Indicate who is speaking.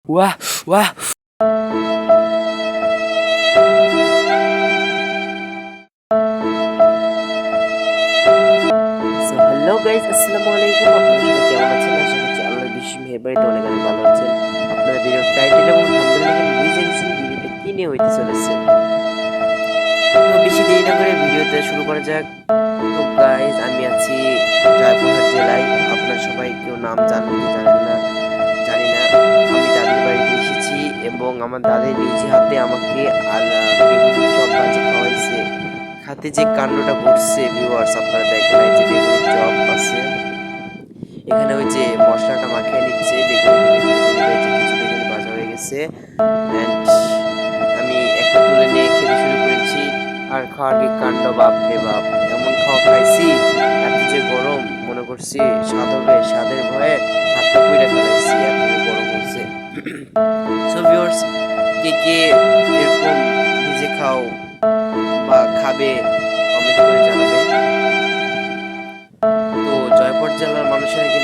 Speaker 1: Wah, wah. So hello guys, আসসালামু আলাইকুম। আপনারা সবাই কেমন আছেন? আশা করছি আল্লাহর বেশি মেহেরবানিতে অনেক অনেক ভালো আছেন। আপনারা ভিডিওর টাইটেল এবং থাম্বনেল দেখে বুঝে গেছেন ভিডিওটা কি নিয়ে হইতে চলেছে। তো বেশি দেরি না করে ভিডিওতে শুরু করা যাক। তো গাইস, আমি আছি জয়পুরহাট জেলায়। আপনারা সবাই কেউ নাম জানেন কি জানেন না জানি না। আমি দাদির বাড়িতে এসেছি এবং আমার দাদি নিজে হাতে আমাকে বেগুনি চপ ভাজি খাওয়াইছে। খাতে যে কাণ্ডটা ঘটছে ভিউয়ার্স, আপনারা দেখেন এই যে বেগুনি চপ আছে, এখানে ওই যে মশলাটা মাখিয়ে নিচ্ছে বেগুনি দিকে, ধীরে ধীরে যে কিছু বেগুনি ভাজা হয়ে গেছে অ্যান্ড আমি একটা তুলে নিয়ে খেতে শুরু করেছি। আর খাওয়ার কি কাণ্ড, বাপ রে বাপ! এমন খাওয়া খাইছি, এত যে গরম, মনে করছি স্বাদ হবে, স্বাদের ভয়ে হাতটা পুড়ে ফেলাইছি, এত যে গরম হচ্ছে। সো ভিউয়ার্স, কে কে এরকম নিজে খাও বা খাবে কমেন্ট করে জানাবে। তো জয়পুর জেলার মানুষেরা কিন্তু